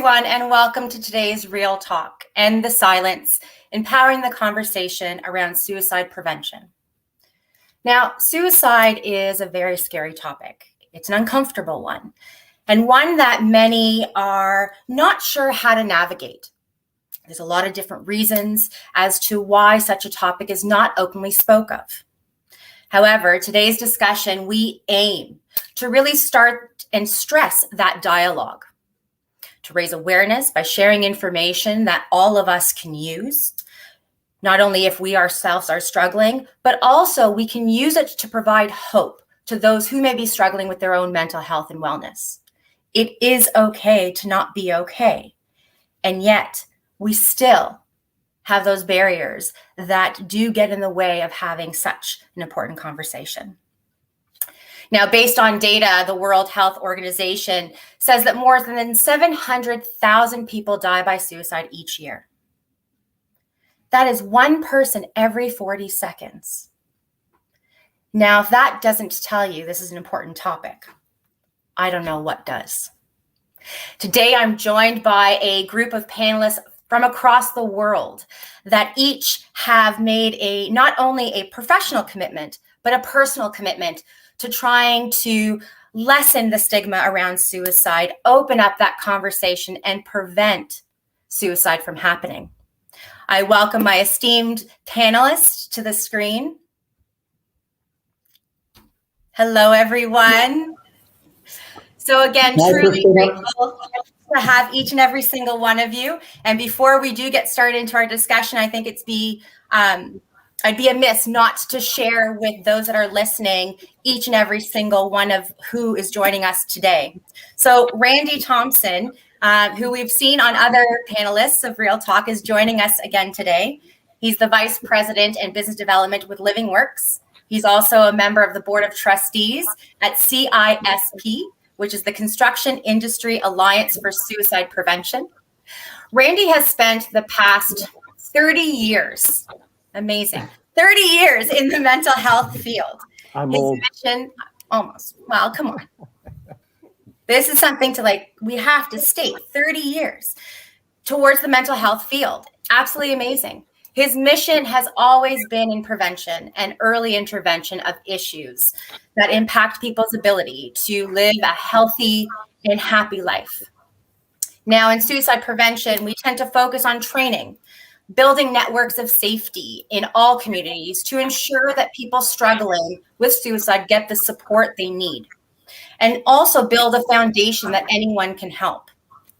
everyone, and welcome to today's Real Talk, End the Silence, empowering the conversation around suicide prevention. Now, suicide is a very scary topic. It's an uncomfortable one, and one that many are not sure how to navigate. There's a lot of different reasons as to why such a topic is not openly spoke of. However, today's discussion, we aim to really start and stress that dialogue, to raise awareness by sharing information that all of us can use, not only if we ourselves are struggling, but also we can use it to provide hope to those who may be struggling with their own mental health and wellness. It is okay to not be okay, and yet we still have those barriers that do get in the way of having such an important conversation. Now, based on data, the World Health Organization says that more than 700,000 people die by suicide each year. That is one person every 40 seconds. Now, if that doesn't tell you this is an important topic, I don't know what does. Today, I'm joined by a group of panelists from across the world that each have made not only a professional commitment, but a personal commitment to trying to lessen the stigma around suicide, open up that conversation, and prevent suicide from happening. I welcome my esteemed panelists to the screen. Hello, everyone. So again, truly grateful to have each and every single one of you. And before we do get started into our discussion, I think I'd be amiss not to share with those that are listening each and every single one of who is joining us today. So Randy Thompson, who we've seen on other panelists of Real Talk, is joining us again today. He's the Vice President and Business Development with Living Works. He's also a member of the Board of Trustees at CISP, which is the Construction Industry Alliance for Suicide Prevention. Randy has spent the past 30 years, amazing, 30 years in the mental health field. I'm old. Mission, almost, well, come on. This is something to we have to state, 30 years towards the mental health field. Absolutely amazing. His mission has always been in prevention and early intervention of issues that impact people's ability to live a healthy and happy life. Now, in suicide prevention, we tend to focus on training, building networks of safety in all communities to ensure that people struggling with suicide get the support they need, and also build a foundation that anyone can help.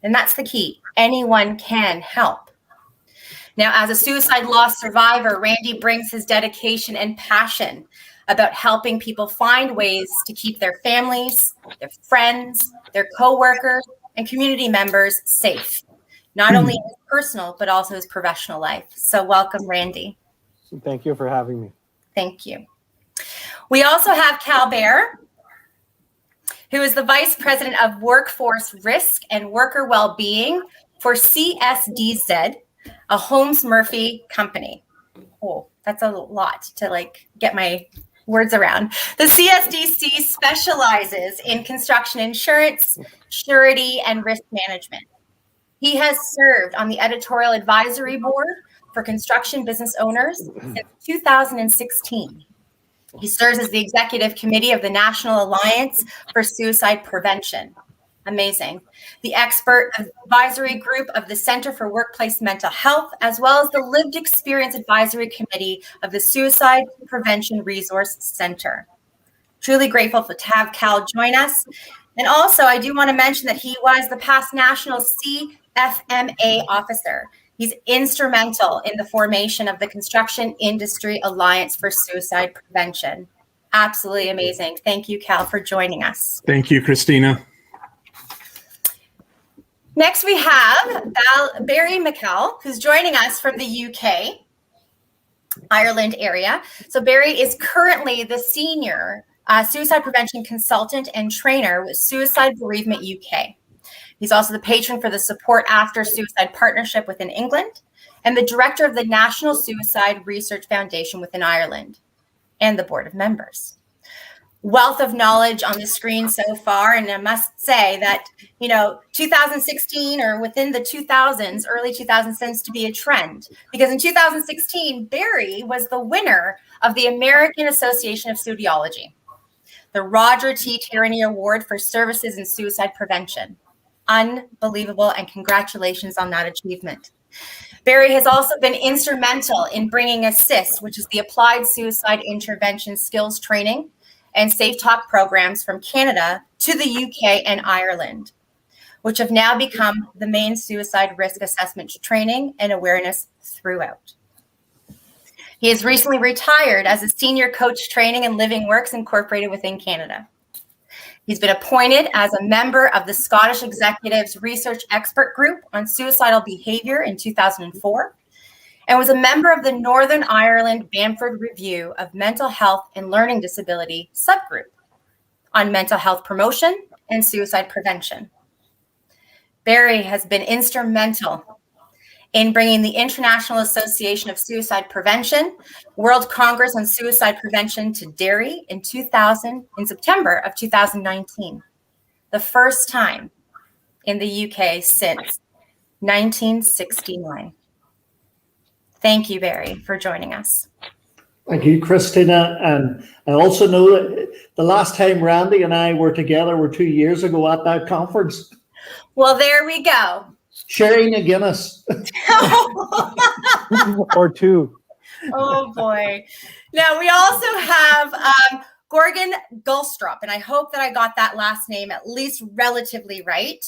And that's the key. Anyone can help. Now, as a suicide loss survivor, Randy brings his dedication and passion about helping people find ways to keep their families, their friends, their coworkers, and community members safe, not only in his personal, but also his professional life. So welcome, Randy. Thank you for having me. Thank you. We also have Cal Bear, who is the Vice President of Workforce Risk and Worker Wellbeing for CSDZ, a Holmes Murphy company. Oh, that's a lot to get my words around. The CSDC specializes in construction insurance, surety, and risk management. He has served on the editorial advisory board for construction business owners since 2016. He serves as the executive committee of the National Alliance for Suicide Prevention. Amazing. The expert advisory group of the Center for Workplace Mental Health, as well as the Lived Experience Advisory Committee of the Suicide Prevention Resource Center. Truly grateful to have Cal join us. And also, I do want to mention that he was the past national CFMA officer. He's instrumental in the formation of the Construction Industry Alliance for Suicide Prevention. Absolutely amazing. Thank you, Cal, for joining us. Thank you, Christina. Next, we have Barry McCall, who's joining us from the UK, Ireland area. So Barry is currently the senior suicide prevention consultant and trainer with Suicide Bereavement UK. He's also the patron for the Support After Suicide Partnership within England and the director of the National Suicide Research Foundation within Ireland and the board of members. wealth of knowledge on the screen so far. And I must say that, 2016 or within the 2000s, early 2000s tends to be a trend, because in 2016, Barry was the winner of the American Association of Suicidology, the Roger T. Tierney Award for Services in Suicide Prevention. Unbelievable, and congratulations on that achievement. Barry has also been instrumental in bringing ASSIST, which is the Applied Suicide Intervention Skills Training and Safe Talk programs from Canada to the UK and Ireland, which have now become the main suicide risk assessment training and awareness throughout. He has recently retired as a senior coach training and Living Works Incorporated within Canada. He's been appointed as a member of the Scottish Executives Research Expert Group on Suicidal Behaviour in 2004, and was a member of the Northern Ireland Bamford Review of Mental Health and Learning Disability subgroup on mental health promotion and suicide prevention. Barry has been instrumental in bringing the International Association of Suicide Prevention World Congress on Suicide Prevention to Derry in September of 2019, the first time in the UK since 1969. Thank you, Barry, for joining us. Thank you, Christina. And I also know that the last time Randy and I were together were 2 years ago at that conference. Well, there we go. Sharing a Guinness. Or two. Oh, boy. Now, we also have Gorgon Gulstrop, and I hope that I got that last name at least relatively right.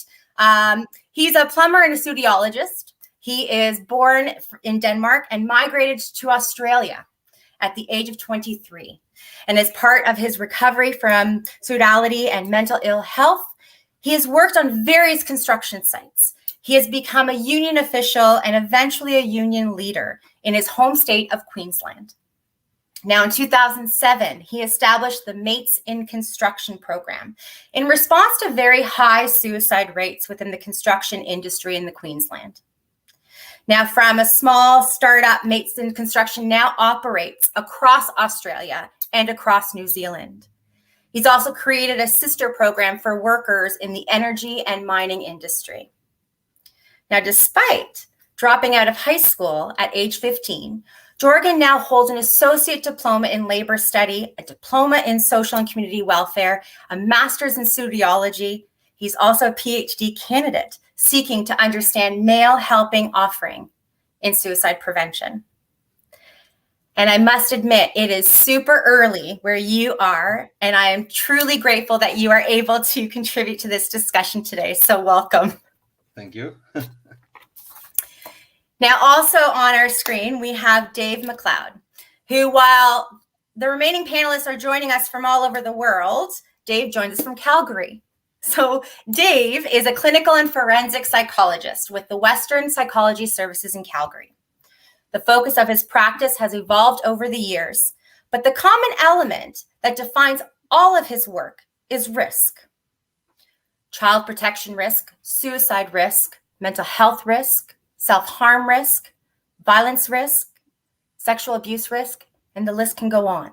He's a plumber and a suicidologist. He is born in Denmark and migrated to Australia at the age of 23. And as part of his recovery from suicidality and mental ill health, he has worked on various construction sites. He has become a union official and eventually a union leader in his home state of Queensland. Now, in 2007, he established the Mates in Construction program in response to very high suicide rates within the construction industry in the Queensland. Now, from a small startup, Mates in Construction now operates across Australia and across New Zealand. He's also created a sister program for workers in the energy and mining industry. Now, despite dropping out of high school at age 15, Gorgon now holds an associate diploma in labor study, a diploma in social and community welfare, a master's in suicidology. He's also a PhD candidate seeking to understand male helping offering in suicide prevention. And I must admit, it is super early where you are, and I am truly grateful that you are able to contribute to this discussion today. So welcome. Thank you. Now, also on our screen, we have Dave Macleod, who, while the remaining panelists are joining us from all over the world, Dave joins us from Calgary. So Dave is a clinical and forensic psychologist with the Western Psychology Services in Calgary. The focus of his practice has evolved over the years, but the common element that defines all of his work is risk. Child protection risk, suicide risk, mental health risk, self-harm risk, violence risk, sexual abuse risk, and the list can go on.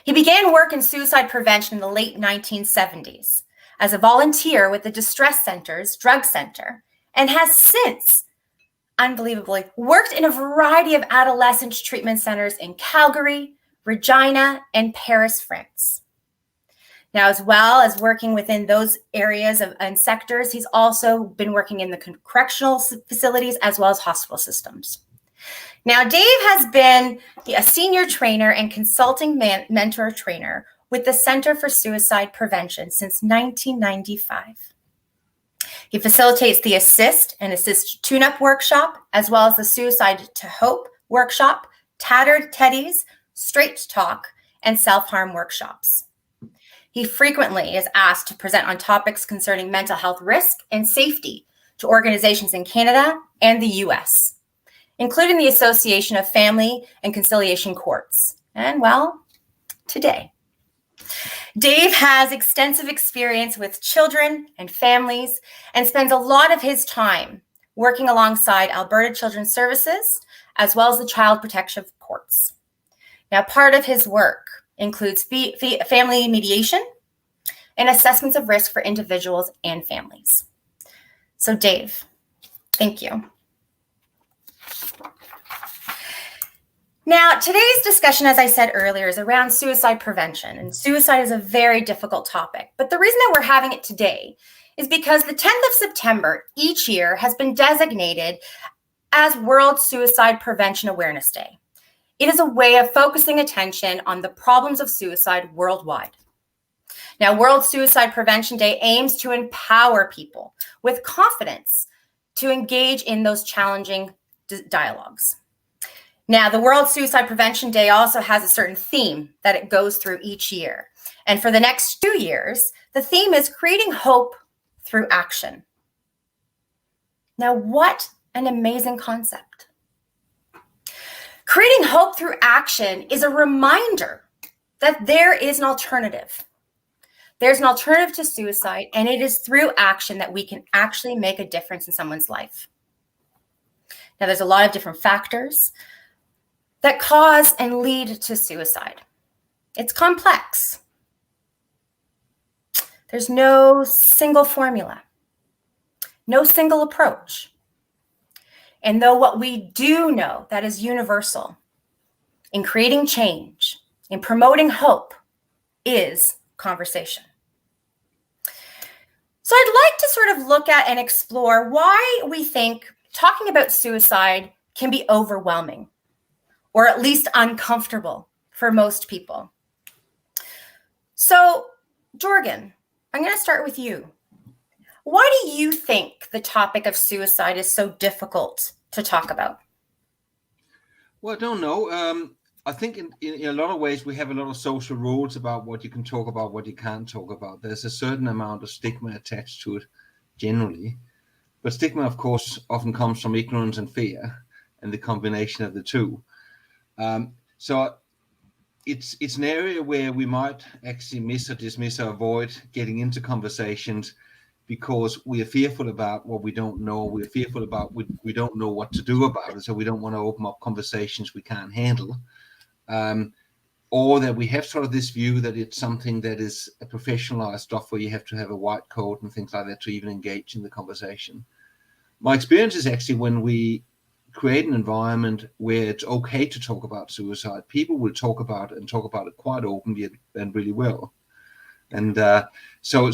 He began work in suicide prevention in the late 1970s as a volunteer with the Distress Center's Drug Center, and has since, unbelievably, worked in a variety of adolescent treatment centers in Calgary, Regina, and Paris, France. Now, as well as working within those areas and sectors, he's also been working in the correctional facilities as well as hospital systems. Now, Dave has been a senior trainer and consulting mentor trainer with the Center for Suicide Prevention since 1995. He facilitates the ASSIST and ASSIST Tune-Up Workshop, as well as the Suicide to Hope Workshop, Tattered Teddies, Straight Talk, and Self-Harm Workshops. He frequently is asked to present on topics concerning mental health risk and safety to organizations in Canada and the US, including the Association of Family and Conciliation Courts, and, well, today. Dave has extensive experience with children and families and spends a lot of his time working alongside Alberta Children's Services, as well as the Child Protection Courts. Now, part of his work includes family mediation and assessments of risk for individuals and families. So Dave, thank you. Now, today's discussion, as I said earlier, is around suicide prevention, and suicide is a very difficult topic. But the reason that we're having it today is because the 10th of September each year has been designated as World Suicide Prevention Awareness Day. It is a way of focusing attention on the problems of suicide worldwide. Now, World Suicide Prevention Day aims to empower people with confidence to engage in those challenging dialogues. Now, the World Suicide Prevention Day also has a certain theme that it goes through each year. And for the next 2 years, the theme is creating hope through action. Now, what an amazing concept. Creating hope through action is a reminder that there is an alternative. There's an alternative to suicide, and it is through action that we can actually make a difference in someone's life. Now, there's a lot of different factors that cause and lead to suicide. It's complex. There's no single formula, no single approach. And though what we do know that is universal in creating change, in promoting hope, is conversation. So I'd like to sort of look at and explore why we think talking about suicide can be overwhelming, or at least uncomfortable for most people. So, Gorgon, I'm going to start with you. Why do you think the topic of suicide is so difficult to talk about? Well, I don't know. I think in a lot of ways we have a lot of social rules about what you can talk about, what you can't talk about. There's a certain amount of stigma attached to it generally. But stigma, of course, often comes from ignorance and fear, and the combination of the two. So it's an area where we might actually miss or dismiss or avoid getting into conversations because we are fearful about what we don't know. We're fearful about we don't know what to do about it. So we don't want to open up conversations we can't handle. Or that we have sort of this view that it's something that is a professionalized stuff where you have to have a white coat and things like that to even engage in the conversation. My experience is actually when we create an environment where it's okay to talk about suicide, people will talk about it and talk about it quite openly and really well. And so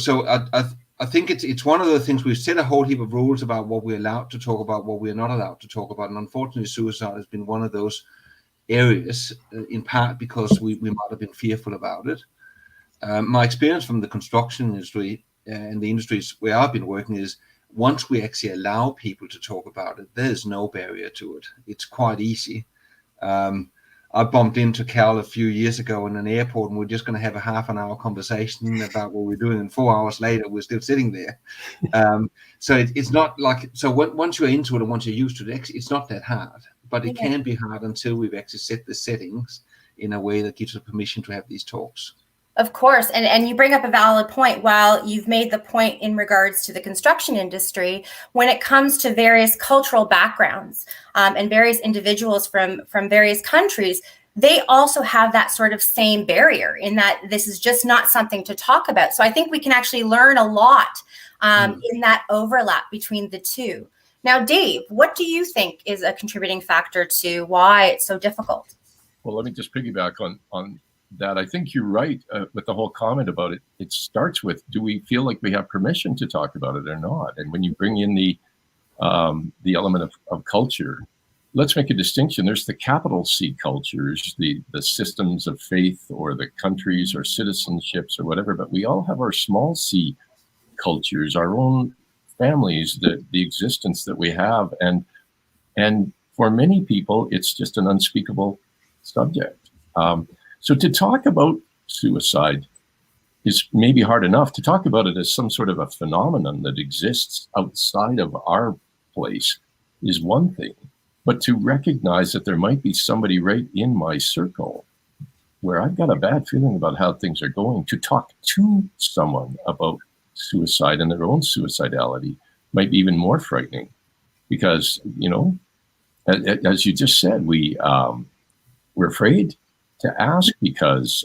I think it's one of the things. We've set a whole heap of rules about what we're allowed to talk about, what we're not allowed to talk about. And unfortunately, suicide has been one of those areas, in part because we might have been fearful about it. My experience from the construction industry and the industries where I've been working is once we actually allow people to talk about it, there's no barrier to it. It's quite easy. I bumped into Cal a few years ago in an airport, and we're just going to have a half-an-hour conversation about what we're doing, and 4 hours later, we're still sitting there. So it's not like, so once you're into it and once you're used to it, it's not that hard, but it can be hard until we've actually set the settings in a way that gives us permission to have these talks. Of course. And you bring up a valid point. While you've made the point in regards to the construction industry, when it comes to various cultural backgrounds and various individuals from various countries, they also have that sort of same barrier in that this is just not something to talk about. So I think we can actually learn a lot in that overlap between the two. Now, Dave, what do you think is a contributing factor to why it's so difficult? Well, let me just piggyback on that. I think you're right with the whole comment about it. It starts with, do we feel like we have permission to talk about it or not? And when you bring in the element of culture, let's make a distinction. There's the capital C cultures, the systems of faith or the countries or citizenships or whatever, but we all have our small c cultures, our own families, the existence that we have. And for many people, it's just an unspeakable subject. So to talk about suicide is maybe hard enough. To talk about it as some sort of a phenomenon that exists outside of our place is one thing. But to recognize that there might be somebody right in my circle where I've got a bad feeling about how things are going, to talk to someone about suicide and their own suicidality might be even more frightening. Because, you know, as you just said, we're afraid ask because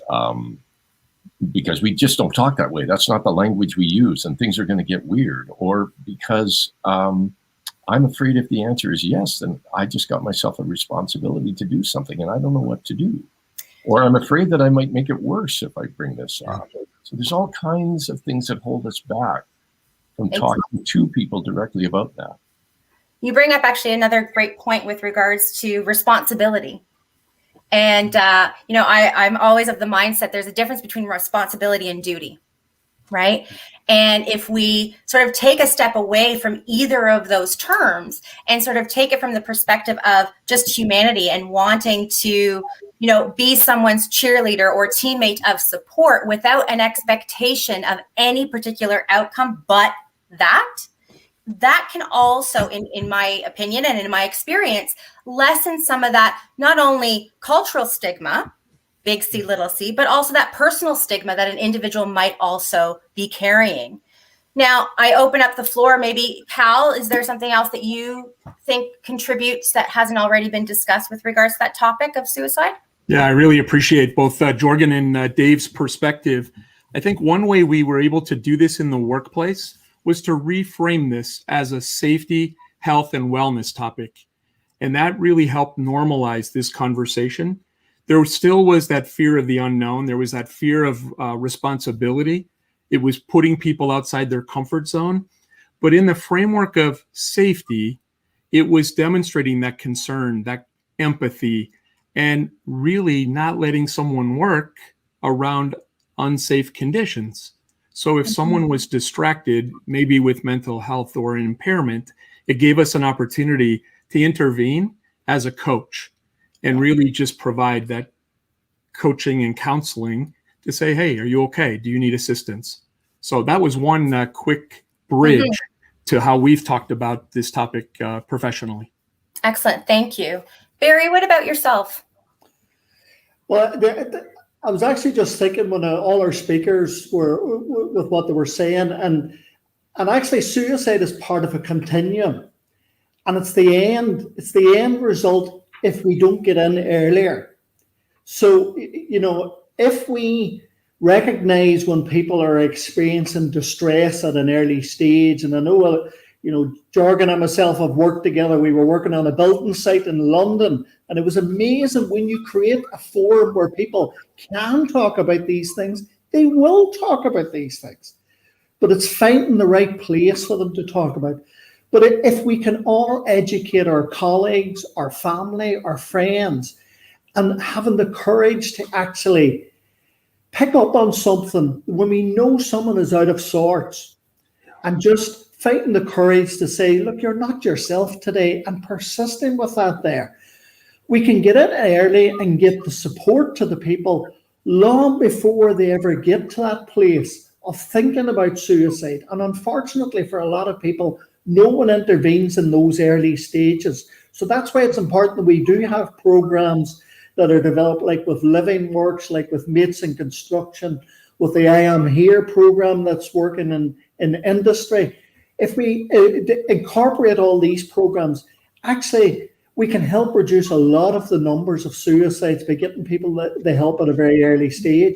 we just don't talk that way. That's not the language we use, and things are going to get weird. Or because I'm afraid if the answer is yes, then I just got myself a responsibility to do something, and I don't know what to do. Or I'm afraid that I might make it worse if I bring this up. So there's all kinds of things that hold us back from talking to people directly about that. You bring up actually another great point with regards to responsibility. And, I'm always of the mindset there's a difference between responsibility and duty, right? And if we sort of take a step away from either of those terms and sort of take it from the perspective of just humanity and wanting to, be someone's cheerleader or teammate of support without an expectation of any particular outcome, but that can also, in my opinion and in my experience, lessen some of that, not only cultural stigma, big C, little c, but also that personal stigma that an individual might also be carrying. Now, I open up the floor. Maybe, Cal, is there something else that you think contributes that hasn't already been discussed with regards to that topic of suicide? Yeah, I really appreciate both Jorgen and Dave's perspective. I think one way we were able to do this in the workplace was to reframe this as a safety, health, and wellness topic. And that really helped normalize this conversation. There still was that fear of the unknown. There was that fear of responsibility. It was putting people outside their comfort zone. But in the framework of safety, it was demonstrating that concern, that empathy, and really not letting someone work around unsafe conditions. So if someone was distracted, maybe with mental health or an impairment, it gave us an opportunity to intervene as a coach and really just provide that coaching and counseling to say, hey, are you okay? Do you need assistance? So that was one quick bridge to how we've talked about this topic professionally. Excellent. Thank you. Barry, what about yourself? Well, I was actually just thinking when all our speakers were with what they were saying, and actually suicide is part of a continuum, and it's the end result if we don't get in earlier. So, if we recognize when people are experiencing distress at an early stage, and I know, Jorgen and myself have worked together. We were working on a building site in London, and it was amazing when you create a forum where people can talk about these things, they will talk about these things. But it's finding the right place for them to talk about. But if we can all educate our colleagues, our family, our friends, and having the courage to actually pick up on something when we know someone is out of sorts, and just fighting the courage to say, look, you're not yourself today, and persisting with that there. We can get in early and get the support to the people long before they ever get to that place of thinking about suicide. And unfortunately for a lot of people, no one intervenes in those early stages. So that's why it's important that we do have programs that are developed, like with Living Works, like with Mates in Construction, with the I Am Here program that's working in industry. If we incorporate all these programs, actually, we can help reduce a lot of the numbers of suicides by getting people the help at a very early stage.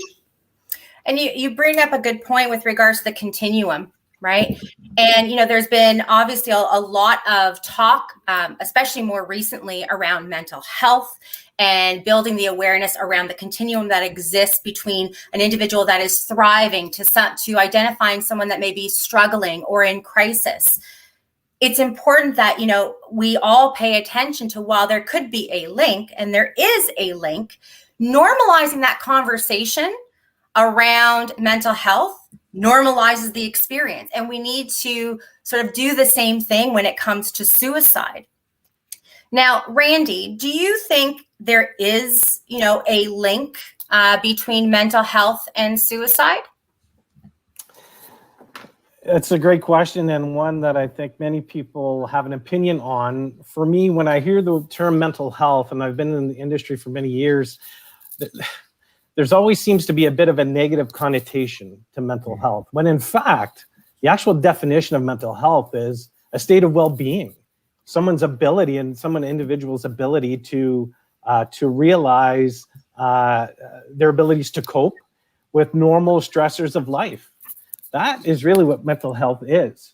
And you bring up a good point with regards to the continuum, right? And, there's been obviously a lot of talk, especially more recently, around mental health and building the awareness around the continuum that exists between an individual that is thriving to identifying someone that may be struggling or in crisis. It's important that, we all pay attention to, while there could be a link, and there is a link, normalizing that conversation around mental health normalizes the experience. And we need to sort of do the same thing when it comes to suicide. Now, Randy, do you think there is, a link between mental health and suicide? It's a great question, and one that I think many people have an opinion on. For me, when I hear the term mental health, and I've been in the industry for many years, there's always seems to be a bit of a negative connotation to mental health, when in fact, the actual definition of mental health is a state of well-being. Someone's ability and individual's ability to realize their abilities to cope with normal stressors of life. That is really what mental health is.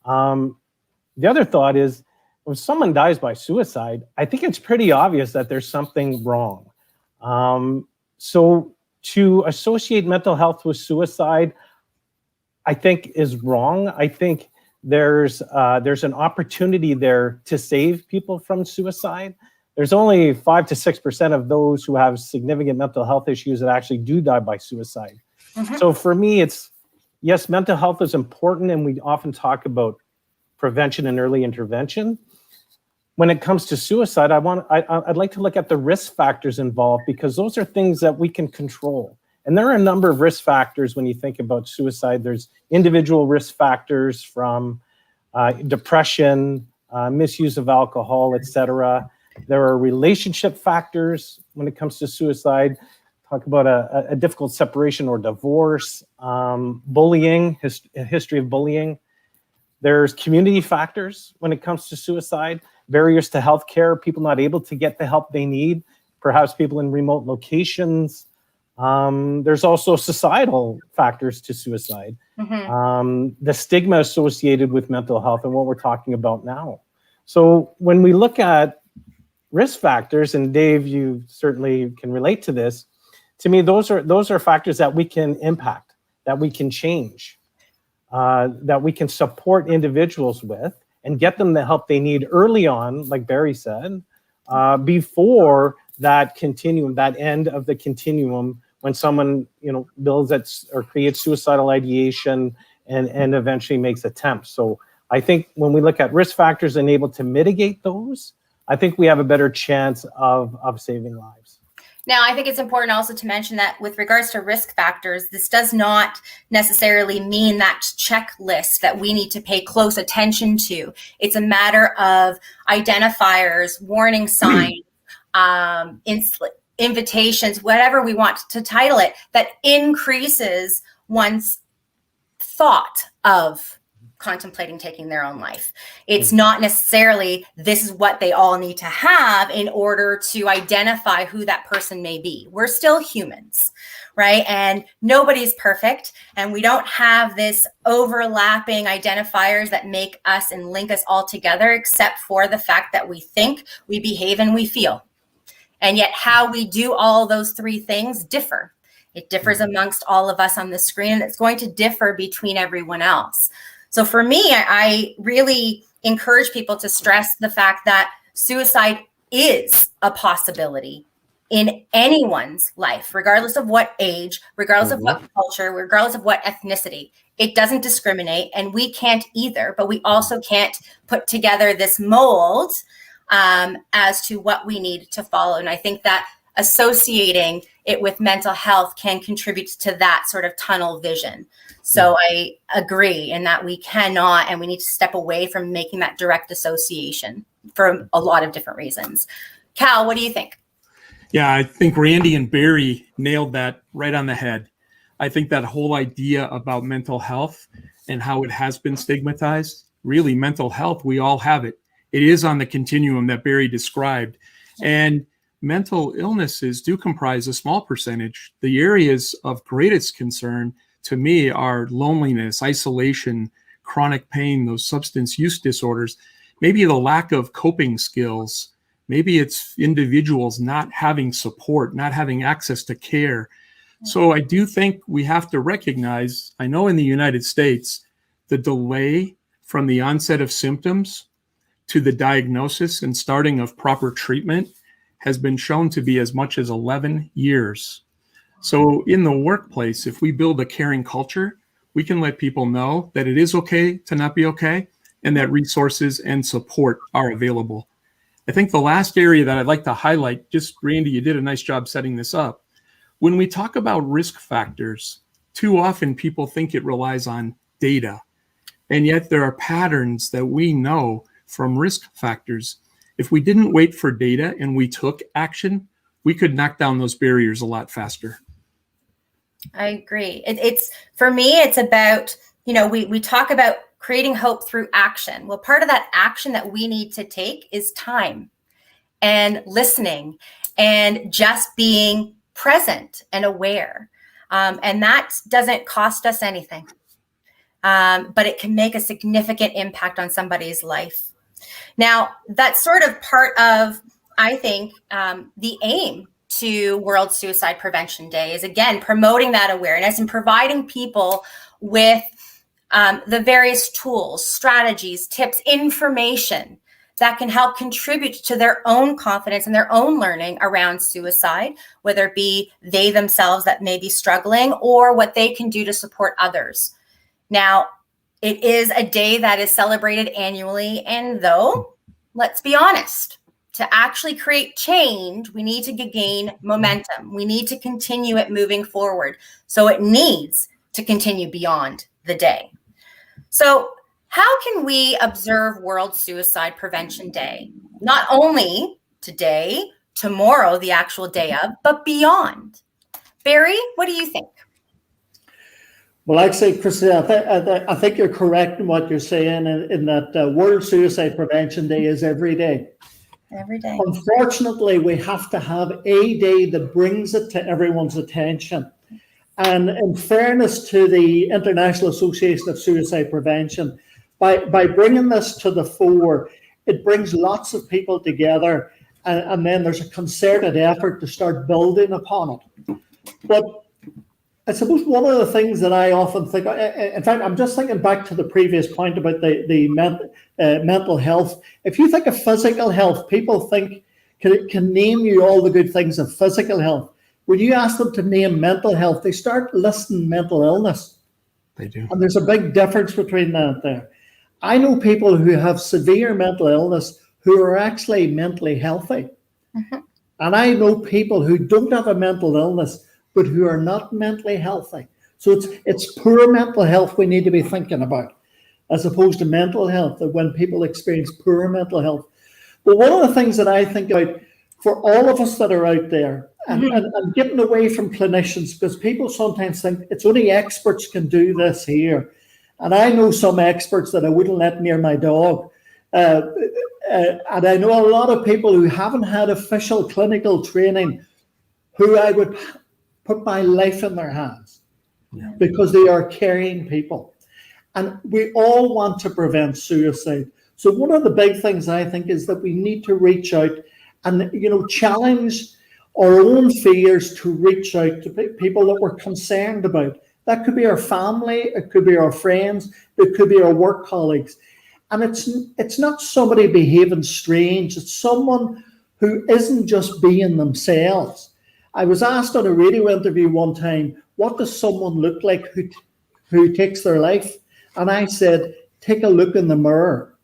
The other thought is, when someone dies by suicide, I think it's pretty obvious that there's something wrong. So to associate mental health with suicide, I think is wrong. I think there's an opportunity there to save people from suicide. There's only 5 to 6% of those who have significant mental health issues that actually do die by suicide. Mm-hmm. So for me, it's, yes, mental health is important, and we often talk about prevention and early intervention. When it comes to suicide, I'd like to look at the risk factors involved, because those are things that we can control. And there are a number of risk factors when you think about suicide. There's individual risk factors from depression, misuse of alcohol, etc. There are relationship factors when it comes to suicide. Talk about a difficult separation or divorce, bullying, a history of bullying. There's community factors when it comes to suicide, barriers to healthcare, people not able to get the help they need, perhaps people in remote locations. There's also societal factors to suicide, the stigma associated with mental health and what we're talking about now. So when we look at risk factors, and Dave, you certainly can relate to this, to me, those are factors that we can impact, that we can change, that we can support individuals with and get them the help they need early on, like Barry said, before that continuum, that end of the continuum, when someone builds or creates suicidal ideation and eventually makes attempts. So I think when we look at risk factors and able to mitigate those, I think we have a better chance of saving lives. Now, I think it's important also to mention that with regards to risk factors, this does not necessarily mean that checklist that we need to pay close attention to. It's a matter of identifiers, warning signs, invitations, whatever we want to title it, that increases one's thought of contemplating taking their own life. It's not necessarily this is what they all need to have in order to identify who that person may be. We're still humans, right? And nobody's perfect. And we don't have this overlapping identifiers that make us and link us all together, except for the fact that we think, we behave, and we feel. And yet how we do all those three things differ. It differs amongst all of us on the screen, and it's going to differ between everyone else. So for me, I really encourage people to stress the fact that suicide is a possibility in anyone's life, regardless of what age, regardless of what culture, regardless of what ethnicity. It doesn't discriminate, and we can't either, but we also can't put together this mold as to what we need to follow. And I think that associating it with mental health can contribute to that sort of tunnel vision. So I agree in that we cannot, and we need to step away from making that direct association for a lot of different reasons. Cal, what do you think? Yeah, I think Randy and Barry nailed that right on the head. I think that whole idea about mental health and how it has been stigmatized, really mental health, we all have it. It is on the continuum that Barry described. And mental illnesses do comprise a small percentage. The areas of greatest concern to me are loneliness, isolation, chronic pain, those substance use disorders, maybe the lack of coping skills. Maybe it's individuals not having support, not having access to care. So I do think we have to recognize, I know in the United States, the delay from the onset of symptoms to the diagnosis and starting of proper treatment has been shown to be as much as 11 years. So in the workplace, if we build a caring culture, we can let people know that it is okay to not be okay and that resources and support are available. I think the last area that I'd like to highlight, just Randy, you did a nice job setting this up. When we talk about risk factors, too often people think it relies on data. And yet there are patterns that we know from risk factors. If we didn't wait for data and we took action, we could knock down those barriers a lot faster. I agree. It's for me, it's about, we talk about creating hope through action. Well, part of that action that we need to take is time and listening and just being present and aware. And that doesn't cost us anything, but it can make a significant impact on somebody's life. Now, that's sort of part of, I think, the aim to World Suicide Prevention Day is, again, promoting that awareness and providing people with the various tools, strategies, tips, information that can help contribute to their own confidence and their own learning around suicide, whether it be they themselves that may be struggling or what they can do to support others. Now, it is a day that is celebrated annually, and though, let's be honest, to actually create change, we need to gain momentum. We need to continue it moving forward. So it needs to continue beyond the day. So how can we observe World Suicide Prevention Day? Not only today, tomorrow, the actual day of, but beyond. Barry, what do you think? Well, actually, Christina, I think you're correct in what you're saying in that World Suicide Prevention Day is every day. Every day. Unfortunately, we have to have a day that brings it to everyone's attention. And in fairness to the International Association of Suicide Prevention, by bringing this to the fore, it brings lots of people together, and then there's a concerted effort to start building upon it. But I suppose one of the things that I often think, in fact, I'm just thinking back to the previous point about the mental health. If you think of physical health, people can name you all the good things of physical health. When you ask them to name mental health, they start listing mental illness. They do. And there's a big difference between that there. I know people who have severe mental illness who are actually mentally healthy. Mm-hmm. And I know people who don't have a mental illness, but who are not mentally healthy. So it's poor mental health we need to be thinking about, as opposed to mental health, that when people experience poor mental health. But one of the things that I think about for all of us that are out there, and getting away from clinicians, because people sometimes think it's only experts can do this here. And I know some experts that I wouldn't let near my dog. And I know a lot of people who haven't had official clinical training who I would put my life in their hands because they are caring people. And we all want to prevent suicide. So one of the big things I think is that we need to reach out and, challenge our own fears to reach out to people that we're concerned about. That could be our family, it could be our friends, it could be our work colleagues. And it's not somebody behaving strange, it's someone who isn't just being themselves. I was asked on a radio interview one time, what does someone look like who takes their life? And I said, take a look in the mirror.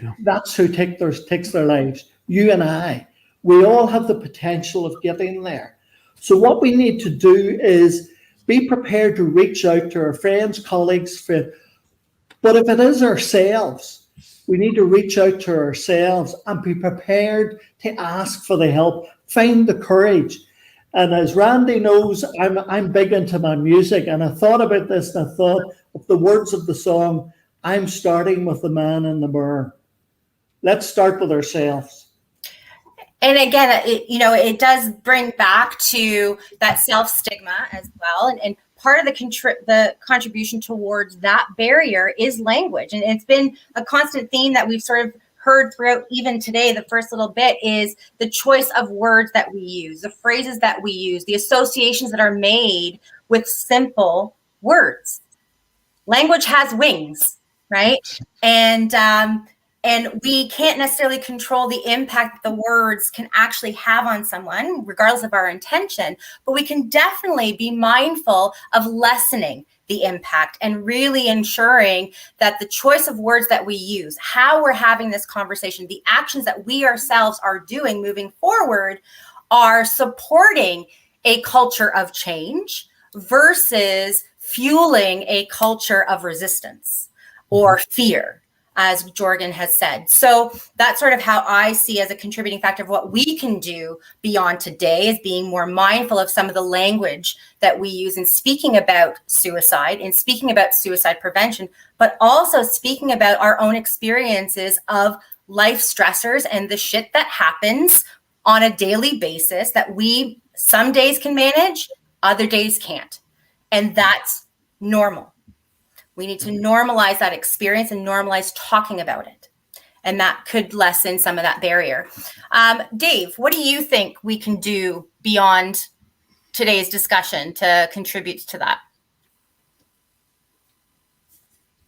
Yeah. That's who takes their lives. You and I. We all have the potential of getting there. So what we need to do is be prepared to reach out to our friends, colleagues, but if it is ourselves, we need to reach out to ourselves and be prepared to ask for the help, find the courage. And as Randy knows, I'm big into my music, and I thought about this and I thought of the words of the song, I'm starting with the man in the mirror. Let's start with ourselves. And again, it does bring back to that self-stigma as well. And part of the contribution towards that barrier is language. And it's been a constant theme that we've sort of heard throughout even today. The first little bit is the choice of words that we use, the phrases that we use, the associations that are made with simple words. Language has wings, right? And we can't necessarily control the impact that the words can actually have on someone, regardless of our intention, but we can definitely be mindful of lessening the impact and really ensuring that the choice of words that we use, how we're having this conversation, the actions that we ourselves are doing moving forward are supporting a culture of change versus fueling a culture of resistance or fear, as Gorgon has said. So that's sort of how I see as a contributing factor of what we can do beyond today is being more mindful of some of the language that we use in speaking about suicide, in speaking about suicide prevention, but also speaking about our own experiences of life stressors and the shit that happens on a daily basis that we some days can manage, other days can't. And that's normal. We need to normalize that experience and normalize talking about it. And that could lessen some of that barrier. Dave, what do you think we can do beyond today's discussion to contribute to that?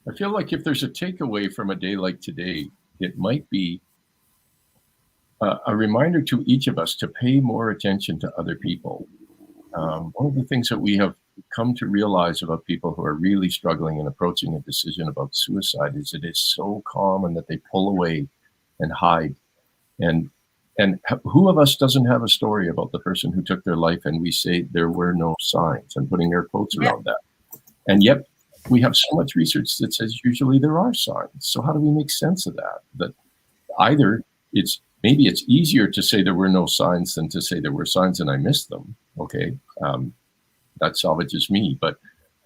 I feel like if there's a takeaway from a day like today, it might be a reminder to each of us to pay more attention to other people. One of the things that we have come to realize about people who are really struggling and approaching a decision about suicide is it is so common that they pull away and hide. And who of us doesn't have a story about the person who took their life and we say there were no signs? I'm putting air quotes around that. And yet we have so much research that says usually there are signs. So how do we make sense of that? That either maybe it's easier to say there were no signs than to say there were signs and I missed them. Okay, that salvages me. But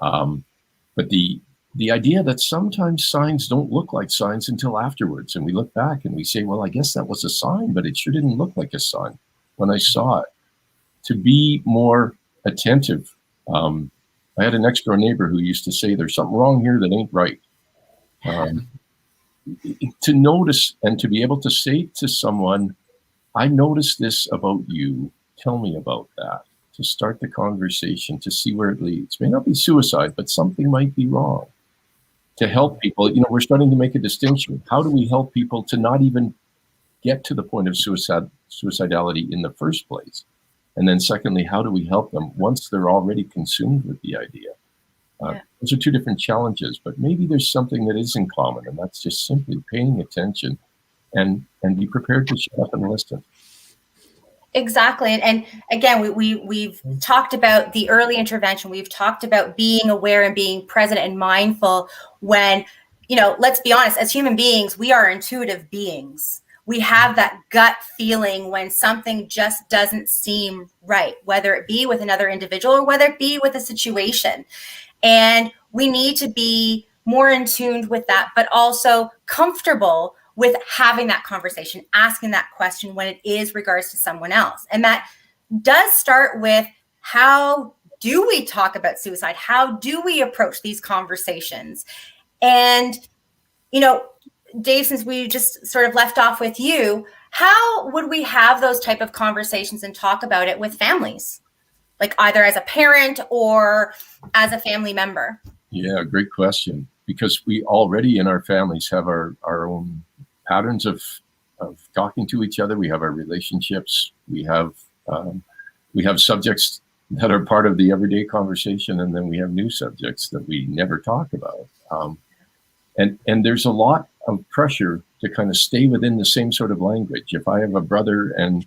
the idea that sometimes signs don't look like signs until afterwards, and we look back and we say, well, I guess that was a sign, but it sure didn't look like a sign when I saw it. To be more attentive. I had a next door neighbor who used to say, there's something wrong here that ain't right. To notice and to be able to say to someone, I noticed this about you, tell me about that, to start the conversation, to see where it leads. May not be suicide, but something might be wrong. To help people, we're starting to make a distinction. How do we help people to not even get to the point of suicidality in the first place? And then secondly, how do we help them once they're already consumed with the idea? Those are two different challenges, but maybe there's something that is in common, and that's just simply paying attention and be prepared to shut up and listen. Exactly. And again, we've talked about the early intervention. We've talked about being aware and being present and mindful when, let's be honest, as human beings, we are intuitive beings. We have that gut feeling when something just doesn't seem right, whether it be with another individual or whether it be with a situation. And we need to be more in tune with that, but also comfortable with having that conversation, asking that question when it is regards to someone else. And that does start with, how do we talk about suicide? How do we approach these conversations? And, Dave, since we just sort of left off with you, how would we have those type of conversations and talk about it with families? Like either as a parent or as a family member? Yeah, great question. Because we already in our families have our own patterns of talking to each other. We have our relationships. We have subjects that are part of the everyday conversation, and then we have new subjects that we never talk about. And there's a lot of pressure to kind of stay within the same sort of language. If I have a brother and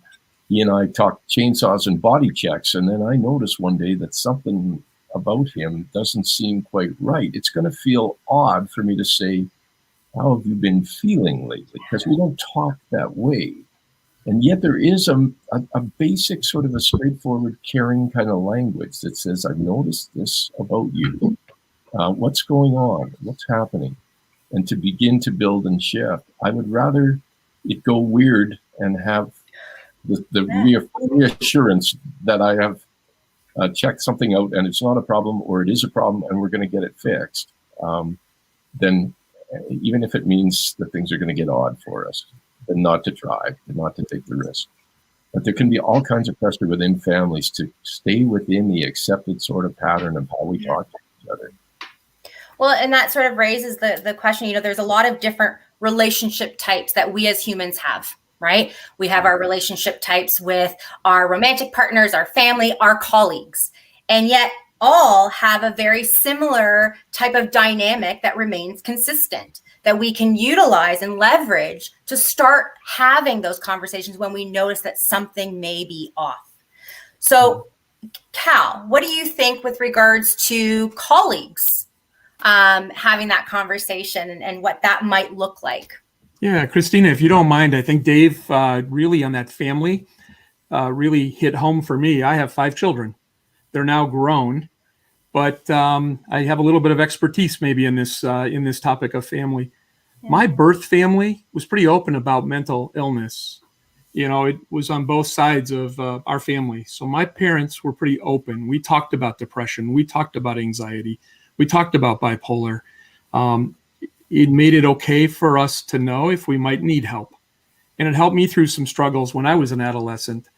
he and I talk chainsaws and body checks, and then I notice one day that something about him doesn't seem quite right, it's going to feel odd for me to say, how have you been feeling lately? Because we don't talk that way. And yet there is a basic sort of a straightforward, caring kind of language that says, I've noticed this about you. What's going on? What's happening? And to begin to build and shift. I would rather it go weird and have the reassurance that I have checked something out and it's not a problem, or it is a problem and we're going to get it fixed, then even if it means that things are going to get odd for us, then not to try, and not to take the risk. But there can be all kinds of pressure within families to stay within the accepted sort of pattern of how we talk to each other. Well, and that sort of raises the question, there's a lot of different relationship types that we as humans have, right? We have our relationship types with our romantic partners, our family, our colleagues, and yet all have a very similar type of dynamic that remains consistent, that we can utilize and leverage to start having those conversations when we notice that something may be off. So, Cal, what do you think with regards to colleagues having that conversation and what that might look like? Yeah, Christina, if you don't mind, I think Dave really on that family really hit home for me. I have 5 children. They're now grown, but I have a little bit of expertise maybe in this topic of family. Yeah. My birth family was pretty open about mental illness. it was on both sides of our family. So my parents were pretty open. We talked about depression. We talked about anxiety. We talked about bipolar. It made it okay for us to know if we might need help. And it helped me through some struggles when I was an adolescent.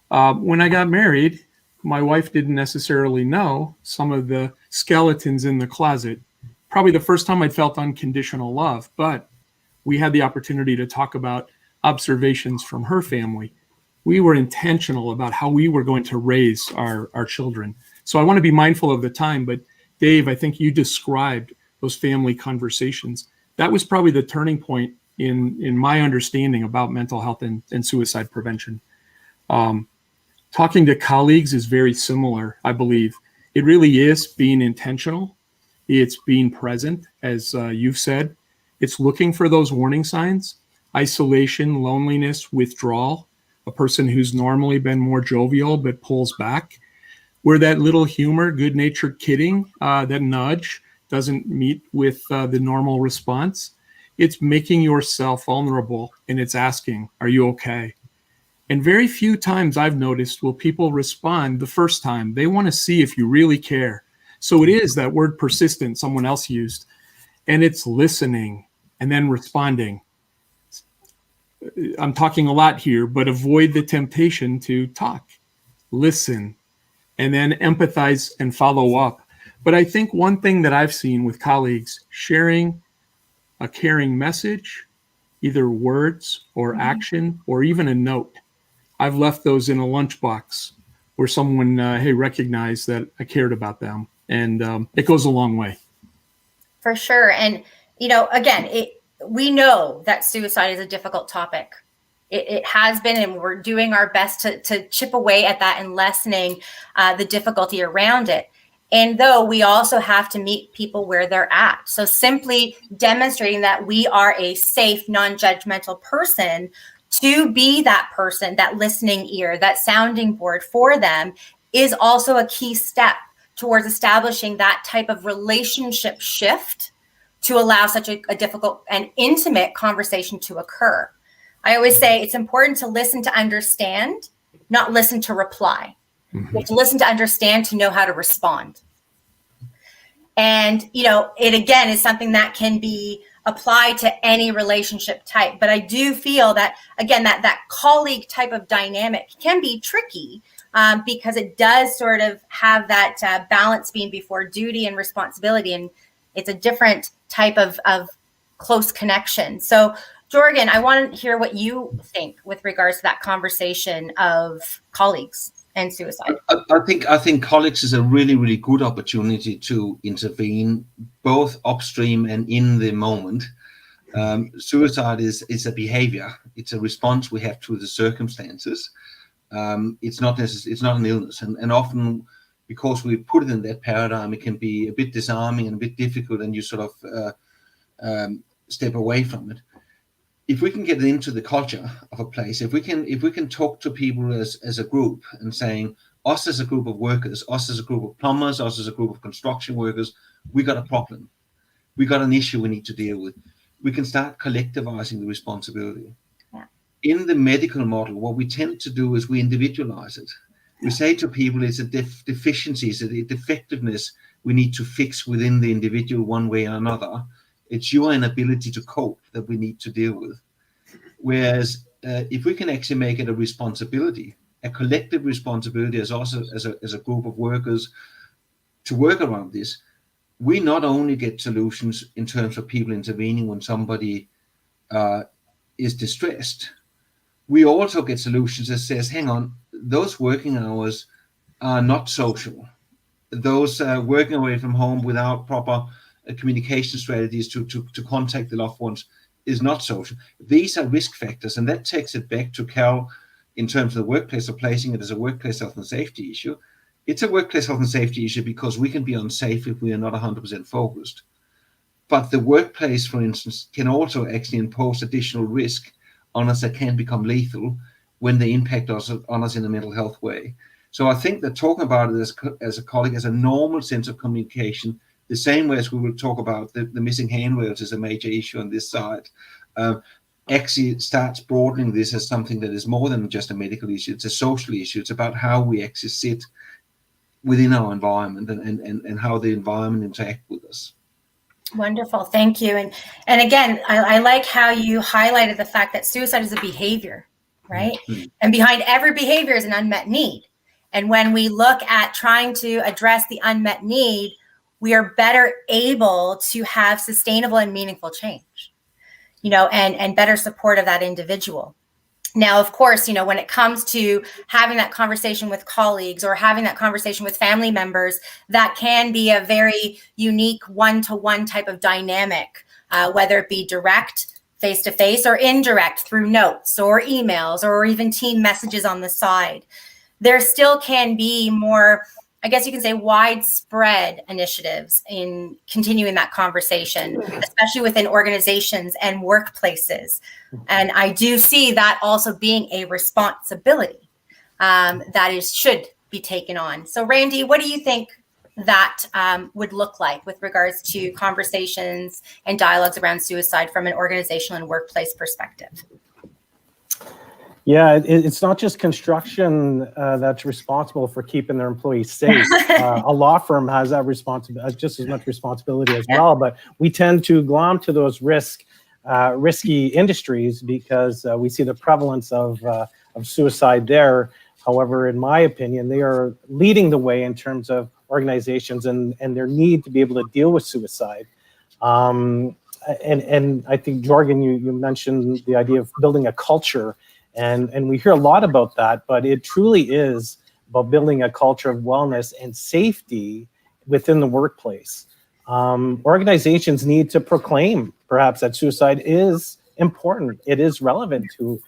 When I got married, my wife didn't necessarily know some of the skeletons in the closet. Probably the first time I'd felt unconditional love, but we had the opportunity to talk about observations from her family. We were intentional about how we were going to raise our children. So I want to be mindful of the time, but Dave, I think you described those family conversations. That was probably the turning point in my understanding about mental health and suicide prevention. Talking to colleagues is very similar, I believe. It really is being intentional. It's being present, as you've said. It's looking for those warning signs: isolation, loneliness, withdrawal, a person who's normally been more jovial but pulls back, where that little humor, good-natured kidding, that nudge doesn't meet with the normal response. It's making yourself vulnerable, and it's asking, are you okay? And very few times I've noticed will people respond the first time. They want to see if you really care. So it is that word persistent someone else used, and it's listening and then responding. I'm talking a lot here, but avoid the temptation to talk, listen, and then empathize and follow up. But I think one thing that I've seen with colleagues, sharing a caring message, either words or action or even a note. I've left those in a lunchbox where someone, hey, recognized that I cared about them. And it goes a long way. For sure. And, again, we know that suicide is a difficult topic. It has been, and we're doing our best to chip away at that and lessening the difficulty around it. And though we also have to meet people where they're at. So simply demonstrating that we are a safe, non-judgmental person to be that person, that listening ear, that sounding board for them is also a key step towards establishing that type of relationship shift to allow such a difficult and intimate conversation to occur. I always say it's important to listen to understand, not listen to reply. Mm-hmm. You have to listen to understand to know how to respond. And, it again is something that can be applied to any relationship type. But I do feel that, again, that colleague type of dynamic can be tricky because it does sort of have that balance being before duty and responsibility. And it's a different type of close connection. So, Gorgon, I want to hear what you think with regards to that conversation of colleagues and suicide. I think colleagues is a really, really good opportunity to intervene both upstream and in the moment. Suicide is a behavior. It's a response we have to the circumstances. It's not an illness, and often because we put it in that paradigm, it can be a bit disarming and a bit difficult, and you sort of step away from it. If we can get into the culture of a place, if we can talk to people as a group and saying, us as a group of workers, us as a group of plumbers, us as a group of construction workers, we got a problem. We got an issue we need to deal with. We can start collectivizing the responsibility. Yeah. In the medical model, what we tend to do is we individualize it. We say to people it's a deficiency, it's a defectiveness we need to fix within the individual one way or another. It's your inability to cope that we need to deal with. Whereas if we can actually make it a responsibility, a collective responsibility as a group of workers to work around this, we not only get solutions in terms of people intervening when somebody is distressed, we also get solutions that says, hang on, those working hours are not social. Those working away from home without proper communication strategies to contact the loved ones is not social. These are risk factors, and that takes it back to Cal in terms of the workplace, or placing it as a workplace health and safety issue. It's a workplace health and safety issue because we can be unsafe if we are not 100% focused. But the workplace, for instance, can also actually impose additional risk on us that can become lethal when they impact us on us in a mental health way. So I think that talking about it as a colleague, as a normal sense of communication, the same way as we will talk about the missing handrails is a major issue on this side. actually starts broadening this as something that is more than just a medical issue. It's a social issue. It's about how we actually sit within our environment and how the environment interact with us. Wonderful. Thank you. And again, I like how you highlighted the fact that suicide is a behavior, right? Mm-hmm. And behind every behavior is an unmet need. And when we look at trying to address the unmet need, we are better able to have sustainable and meaningful change, and better support of that individual. Now, of course, when it comes to having that conversation with colleagues or having that conversation with family members, that can be a very unique one-to-one type of dynamic, whether it be direct, face-to-face, or indirect through notes or emails or even team messages on the side. There still can be more, I guess you can say, widespread initiatives in continuing that conversation, especially within organizations and workplaces. And I do see that also being a responsibility that should be taken on. So Randy, what do you think that would look like with regards to conversations and dialogues around suicide from an organizational and workplace perspective? Yeah, it's not just construction that's responsible for keeping their employees safe. A law firm has that responsibility, just as much responsibility as well. But we tend to glom to those risky industries because we see the prevalence of suicide there. However, in my opinion, they are leading the way in terms of organizations and their need to be able to deal with suicide. And I think, Jorgen, you mentioned the idea of building a culture. And we hear a lot about that, but it truly is about building a culture of wellness and safety within the workplace. Organizations need to proclaim, perhaps, that suicide is important. It is relevant to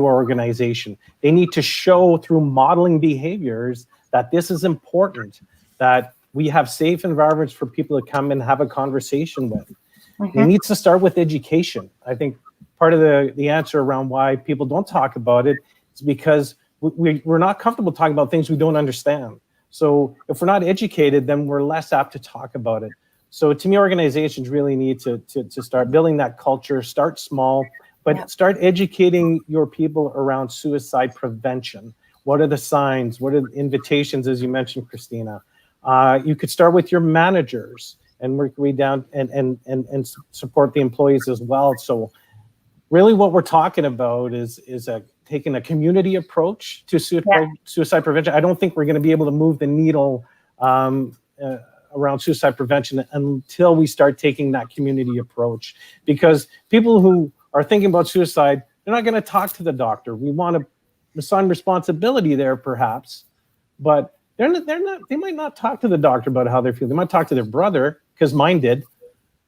our organization. They need to show through modeling behaviors that this is important, that we have safe environments for people to come and have a conversation with. Mm-hmm. It needs to start with education. I think part of the answer around why people don't talk about it is because we're not comfortable talking about things we don't understand. So if we're not educated, then we're less apt to talk about it. So to me, organizations really need to start building that culture, start small, but start educating your people around suicide prevention. What are the signs? What are the invitations, as you mentioned, Christina? You could start with your managers and work way down and support the employees as well. So really what we're talking about is taking a community approach to suicide prevention. I don't think we're going to be able to move the needle around suicide prevention until we start taking that community approach. Because people who are thinking about suicide, they're not going to talk to the doctor. We want to assign responsibility there, perhaps, but they might not talk to the doctor about how they're feeling. They might talk to their brother, because mine did.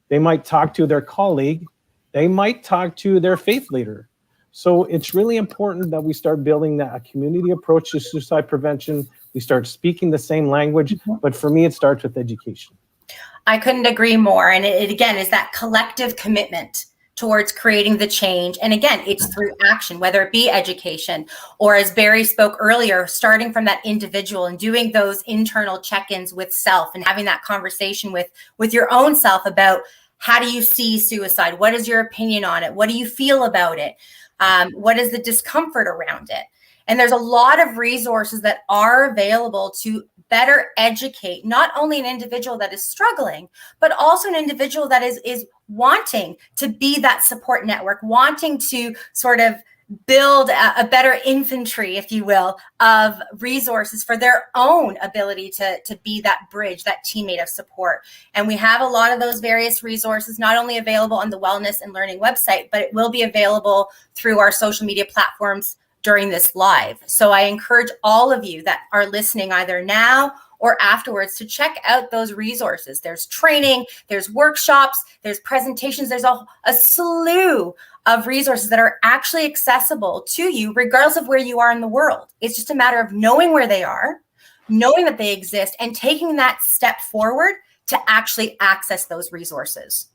They might talk to their colleague. They might talk to their faith leader. So it's really important that we start building that community approach to suicide prevention. We start speaking the same language, but for me, it starts with education. I couldn't agree more. And it again is that collective commitment towards creating the change. And again, it's through action, whether it be education or, as Barry spoke earlier, starting from that individual and doing those internal check-ins with self and having that conversation with your own self about how do you see suicide? What is your opinion on it? What do you feel about it? What is the discomfort around it? And there's a lot of resources that are available to better educate not only an individual that is struggling, but also an individual that is wanting to be that support network, wanting to sort of build a better infantry, if you will, of resources for their own ability to be that bridge, that teammate of support. And we have a lot of those various resources not only available on the Wellness and Learning website, but it will be available through our social media platforms during this live. So I encourage all of you that are listening either now or afterwards to check out those resources. There's training, there's workshops, there's presentations, there's a slew of resources that are actually accessible to you regardless of where you are in the world. It's just a matter of knowing where they are, knowing that they exist, and taking that step forward to actually access those resources.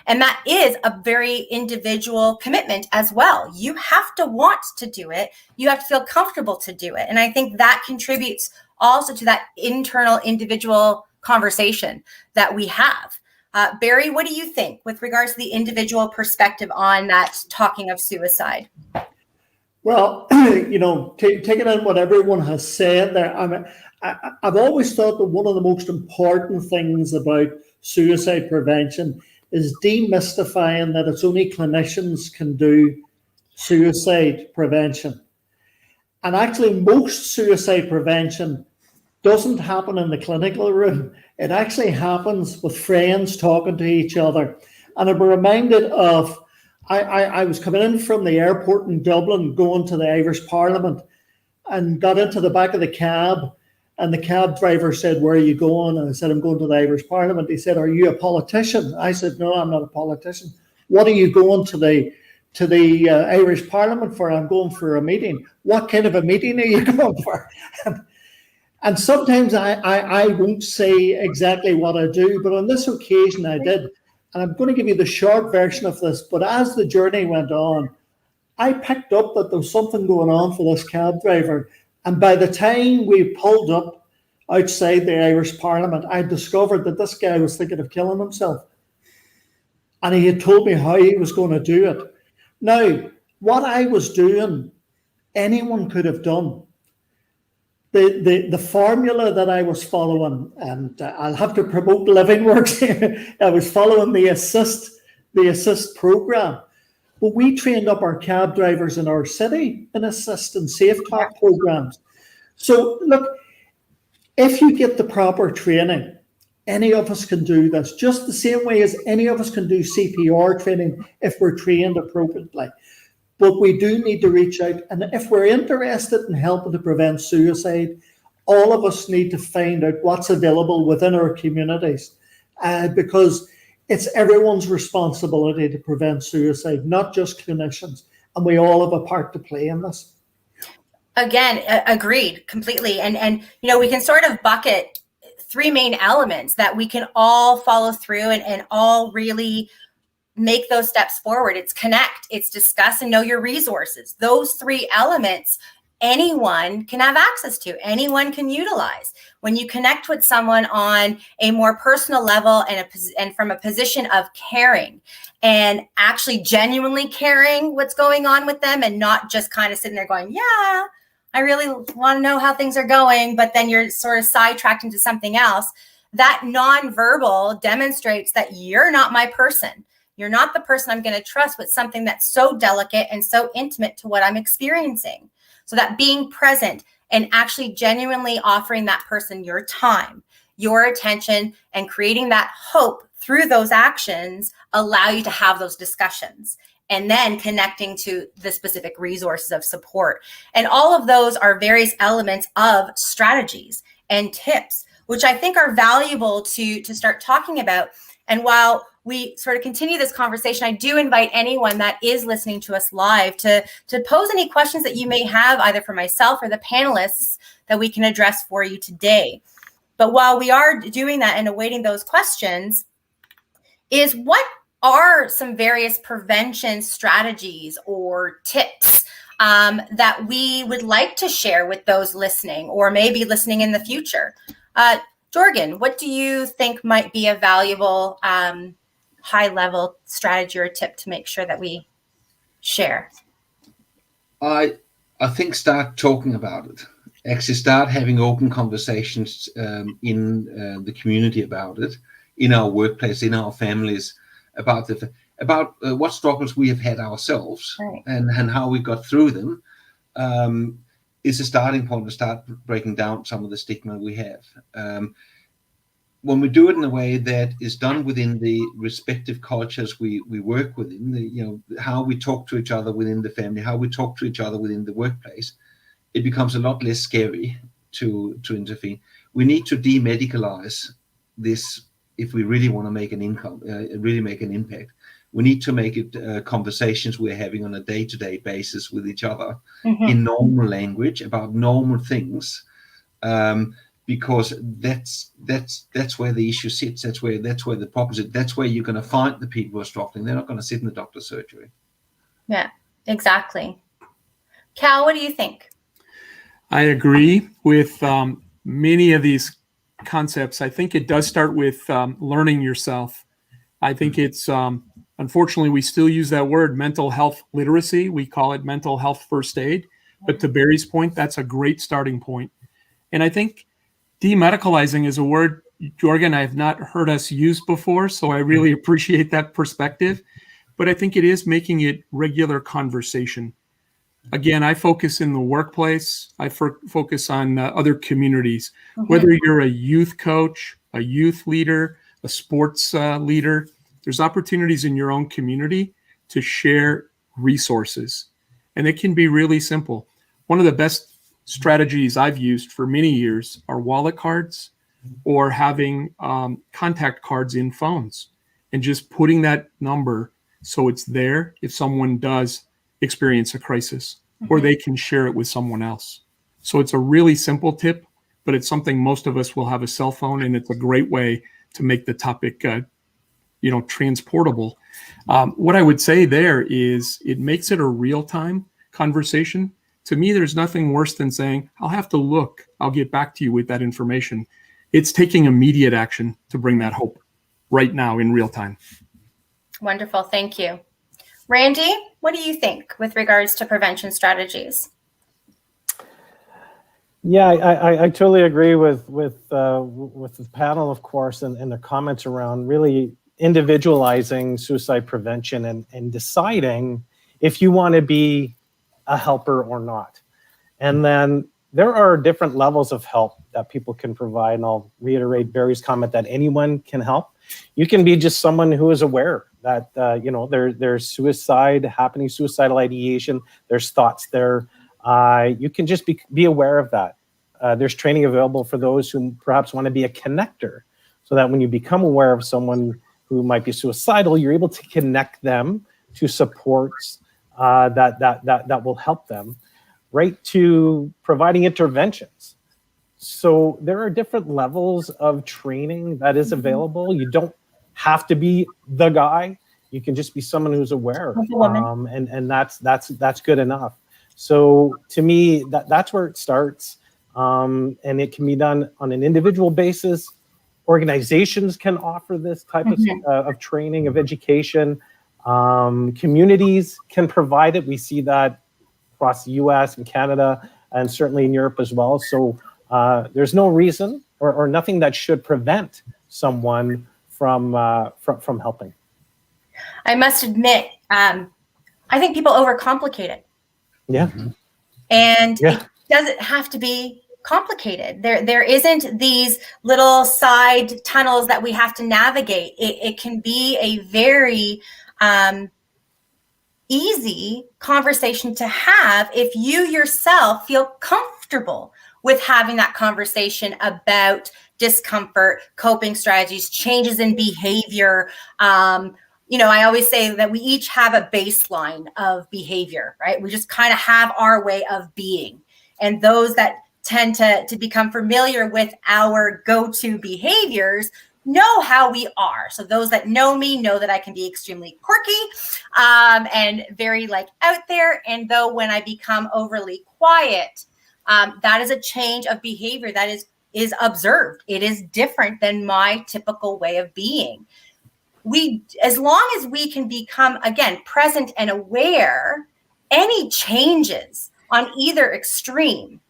And that is a very individual commitment as well. You have to want to do it. You have to feel comfortable to do it. And I think that contributes also to that internal individual conversation that we have. Barry, what do you think with regards to the individual perspective on that talking of suicide? Well, taking in what everyone has said there, I've always thought that one of the most important things about suicide prevention is demystifying that it's only clinicians can do suicide prevention. And actually, most suicide prevention doesn't happen in the clinical room. It actually happens with friends talking to each other. And I'm reminded of, I was coming in from the airport in Dublin, going to the Irish Parliament, and got into the back of the cab. And the cab driver said, "Where are you going?" And I said, "I'm going to the Irish Parliament." He said, "Are you a politician?" I said, "No, I'm not a politician." "What are you going to the Irish Parliament for?" "I'm going for a meeting." "What kind of a meeting are you going for?" And sometimes I won't say exactly what I do, but on this occasion I did. And I'm going to give you the short version of this. But as the journey went on, I picked up that there was something going on for this cab driver. And by the time we pulled up outside the Irish Parliament, I discovered that this guy was thinking of killing himself. And he had told me how he was going to do it. Now, what I was doing, anyone could have done. The formula that I was following, and I'll have to promote Living Works here, I was following the assist program. But we trained up our cab drivers in our city in assist and safe talk programs. So look, if you get the proper training, any of us can do this, just the same way as any of us can do CPR training if we're trained appropriately. But we do need to reach out. And if we're interested in helping to prevent suicide, all of us need to find out what's available within our communities, because it's everyone's responsibility to prevent suicide, not just clinicians. And we all have a part to play in this. Again, agreed completely. And we can sort of bucket three main elements that we can all follow through and all really make those steps forward. It's connect, it's discuss, and know your resources. Those three elements, anyone can have access to, anyone can utilize. When you connect with someone on a more personal level and from a position of caring and actually genuinely caring what's going on with them, and not just kind of sitting there going, yeah, I really want to know how things are going, but then you're sort of sidetracked into something else. That nonverbal demonstrates that you're not my person. You're not the person I'm going to trust with something that's so delicate and so intimate to what I'm experiencing. So that being present and actually genuinely offering that person your time, your attention, and creating that hope through those actions allow you to have those discussions. And then connecting to the specific resources of support. And all of those are various elements of strategies and tips, which I think are valuable to start talking about. And while we sort of continue this conversation, I do invite anyone that is listening to us live to pose any questions that you may have, either for myself or the panelists, that we can address for you today. But while we are doing that and awaiting those questions, is what are some various prevention strategies or tips that we would like to share with those listening or maybe listening in the future? Gorgon, what do you think might be a valuable high-level strategy or tip to make sure that we share? I think start talking about it. Actually start having open conversations in the community about it, in our workplace, in our families, about what struggles we have had ourselves, right, and how we got through them, is a starting point to start breaking down some of the stigma we have. When we do it in a way that is done within the respective cultures we work within, how we talk to each other within the family, how we talk to each other within the workplace, it becomes a lot less scary to intervene. We need to demedicalize this if we really want to make an impact. We need to make it conversations we're having on a day-to-day basis with each other, mm-hmm, in normal language about normal things, because that's where the issue sits. That's where the problem sits. That's where you're going to find the people who are struggling. They're not going to sit in the doctor's surgery. Yeah, exactly. Cal, what do you think? I agree with many of these concepts. I think it does start with learning yourself. I think it's, unfortunately, we still use that word, mental health literacy. We call it mental health first aid. But to Barry's point, that's a great starting point. And I think demedicalizing is a word, Gorgon, I have not heard us use before, so I really appreciate that perspective. But I think it is making it regular conversation. Again, I focus in the workplace. I focus on other communities. Whether you're a youth coach, a youth leader, a sports leader, there's opportunities in your own community to share resources. And it can be really simple. One of the best strategies I've used for many years are wallet cards or having contact cards in phones and just putting that number so it's there if someone does experience a crisis or they can share it with someone else. So it's a really simple tip, but it's something most of us will have a cell phone, and it's a great way to make the topic transportable. What I would say there is it makes it a real-time conversation. To me, there's nothing worse than saying, I'll have to look, I'll get back to you with that information. It's taking immediate action to bring that hope right now in real time. Wonderful, thank you. Randy, what do you think with regards to prevention strategies? Yeah, I totally agree with the panel, of course, and their comments around really individualizing suicide prevention and deciding if you want to be a helper or not. And then there are different levels of help that people can provide. And I'll reiterate Barry's comment that anyone can help. You can be just someone who is aware that, there's suicide happening, suicidal ideation, there's thoughts there. You can just be aware of that. There's training available for those who perhaps want to be a connector, so that when you become aware of someone who might be suicidal, you're able to connect them to supports that will help them, right to providing interventions. So there are different levels of training that is available. You don't have to be the guy. You can just be someone who's aware, and that's good enough. So to me, that's where it starts, and it can be done on an individual basis. Organizations can offer this type of training, of education. Communities can provide it. We see that across the US and Canada, and certainly in Europe as well. So there's no reason or nothing that should prevent someone from helping. I must admit, I think people overcomplicate it. Yeah. And it doesn't have to be complicated. There isn't these little side tunnels that we have to navigate. It can be a very easy conversation to have if you yourself feel comfortable with having that conversation about discomfort, coping strategies, changes in behavior. I always say that we each have a baseline of behavior, right? We just kind of have our way of being. And those that tend to become familiar with our go-to behaviors know how we are. So those that know me know that I can be extremely quirky and very out there. And though when I become overly quiet, that is a change of behavior that is observed. It is different than my typical way of being. As long as we can become, again, present and aware, any changes on either extreme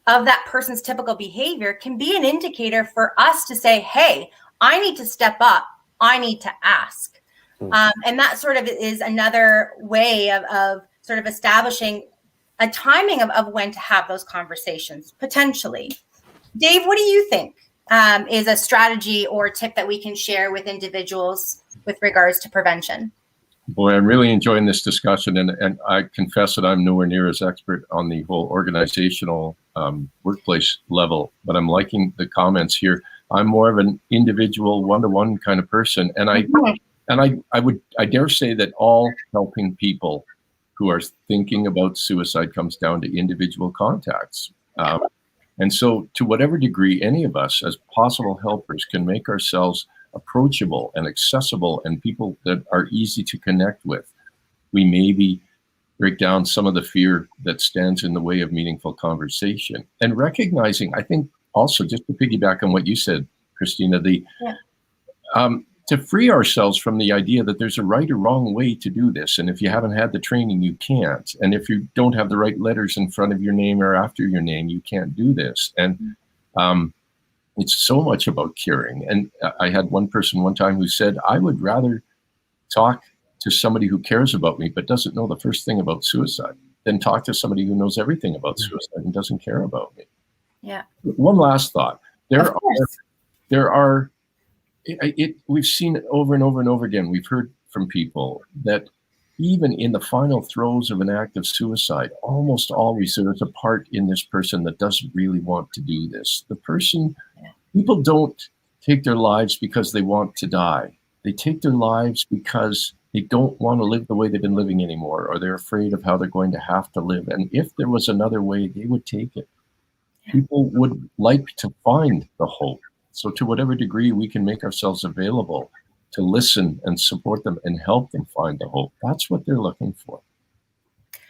of that person's typical behavior can be an indicator for us to say, hey, I need to step up. I need to ask. And that sort of is another way of sort of establishing a timing of when to have those conversations, potentially. Dave, what do you think is a strategy or tip that we can share with individuals with regards to prevention? Boy, I'm really enjoying this discussion, and I confess that I'm nowhere near as expert on the whole organizational workplace level, but I'm liking the comments here. I'm more of an individual, one-to-one kind of person, and I dare say that all helping people who are thinking about suicide comes down to individual contacts. And so, to whatever degree any of us, as possible helpers, can make ourselves approachable and accessible and people that are easy to connect with, we maybe break down some of the fear that stands in the way of meaningful conversation. And recognizing, I think also, just to piggyback on what you said, Christina, to free ourselves from the idea that there's a right or wrong way to do this. And if you haven't had the training, you can't. And if you don't have the right letters in front of your name or after your name, you can't do this. And it's so much about curing. And I had one person one time who said, I would rather talk to somebody who cares about me but doesn't know the first thing about suicide than talk to somebody who knows everything about suicide and doesn't care about me. Yeah. One last thought. We've seen it over and over and over again. We've heard from people that even in the final throes of an act of suicide, almost always there's a part in this person that doesn't really want to do this. People don't take their lives because they want to die. They take their lives because they don't want to live the way they've been living anymore, or they're afraid of how they're going to have to live. And if there was another way, they would take it. People would like to find the hope. So to whatever degree we can make ourselves available to listen and support them and help them find the hope, that's what they're looking for.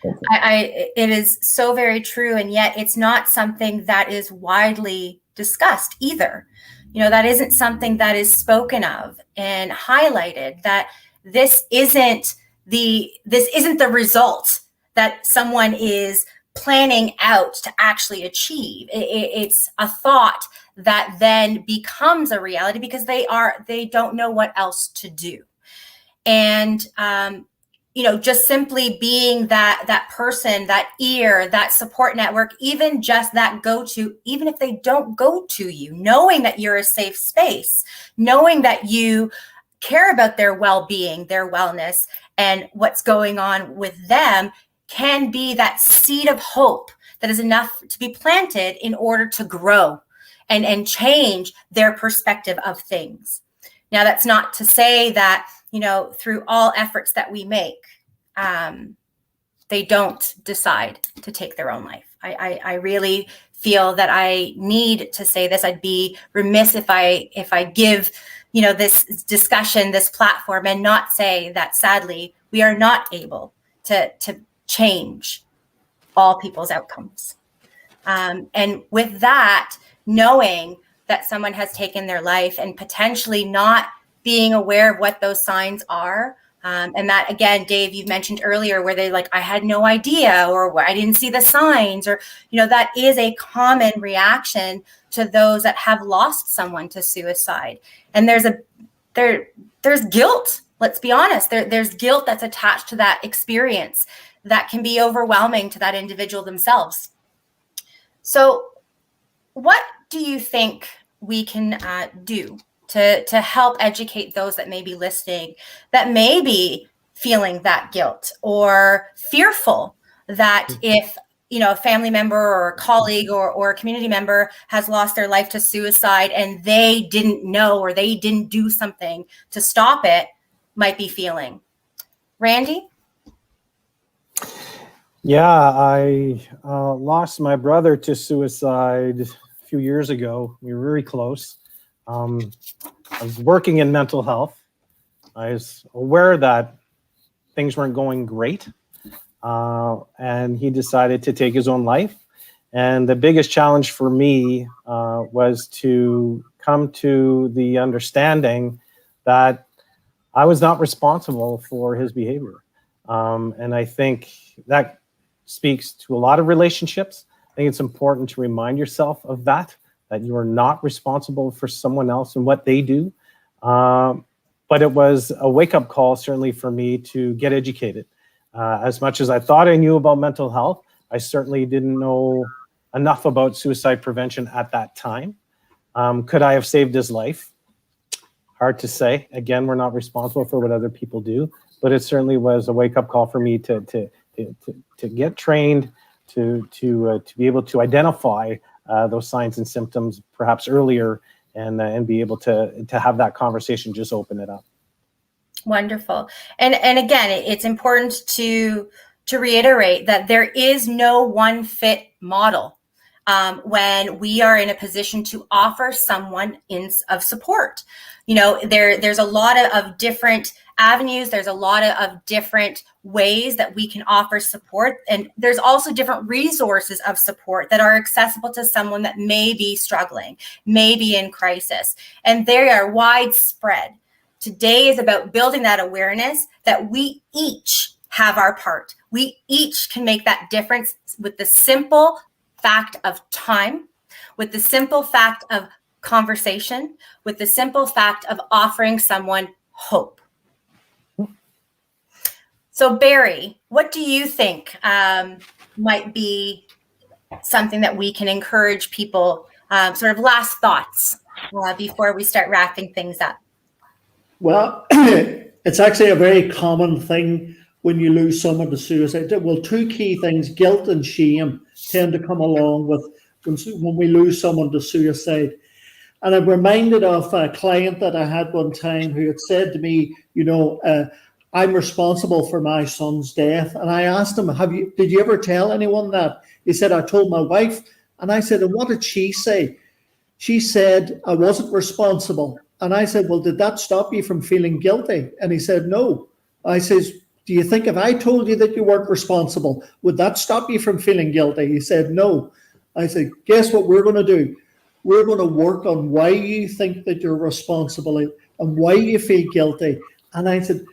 It is so very true. And yet it's not something that is widely discussed either. That isn't something that is spoken of and highlighted, that this isn't the result that someone is planning out to actually achieve. It's a thought that then becomes a reality because they don't know what else to do. And, just simply being that person, that ear, that support network, even just that go-to, even if they don't go to you, knowing that you're a safe space, knowing that you care about their well-being, their wellness, and what's going on with them can be that seed of hope that is enough to be planted in order to grow and change their perspective of things. Now, that's not to say that, through all efforts that we make, they don't decide to take their own life. I really feel that I need to say this. I'd be remiss if I give, this discussion, this platform, and not say that sadly, we are not able to change all people's outcomes. And with that, knowing that someone has taken their life and potentially not being aware of what those signs are. And that, again, Dave, you mentioned earlier where they I had no idea, or I didn't see the signs, or, that is a common reaction to those that have lost someone to suicide. And there's guilt. Let's be honest. There's guilt that's attached to that experience that can be overwhelming to that individual themselves. So what do you think we can do to help educate those that may be listening, that may be feeling that guilt or fearful that if, a family member or a colleague or a community member has lost their life to suicide and they didn't know or they didn't do something to stop it, might be feeling? Randy? Yeah, I lost my brother to suicide a few years ago. We were very close. I was working in mental health. I was aware that things weren't going great. And he decided to take his own life. And the biggest challenge for me was to come to the understanding that I was not responsible for his behavior. And I think that speaks to a lot of relationships. I think it's important to remind yourself of that you are not responsible for someone else and what they do. But it was a wake-up call, certainly for me, to get educated. As much as I thought I knew about mental health, I certainly didn't know enough about suicide prevention at that time. Could I have saved his life? Hard to say. Again, we're not responsible for what other people do, but it certainly was a wake-up call for me to get trained, to be able to identify those signs and symptoms perhaps earlier, and be able to have that conversation, just open it up. Wonderful. And again, it's important to reiterate that there is no one fit model when we are in a position to offer someone of support. There's a lot of different avenues. There's a lot of different ways that we can offer support. And there's also different resources of support that are accessible to someone that may be struggling, may be in crisis. And they are widespread. Today is about building that awareness that we each have our part. We each can make that difference with the simple fact of time, with the simple fact of conversation, with the simple fact of offering someone hope. So Barry, what do you think might be something that we can encourage people, sort of last thoughts before we start wrapping things up? Well, it's actually a very common thing when you lose someone to suicide. Well, two key things, guilt and shame, tend to come along with when we lose someone to suicide. And I'm reminded of a client that I had one time who had said to me, I'm responsible for my son's death. And I asked him, did you ever tell anyone that? He said, I told my wife. And I said, and what did she say? She said, I wasn't responsible. And I said, well, did that stop you from feeling guilty? And he said, no. I says, do you think if I told you that you weren't responsible, would that stop you from feeling guilty? He said, no. I said, guess what we're going to do? We're going to work on why you think that you're responsible and why you feel guilty. And I said,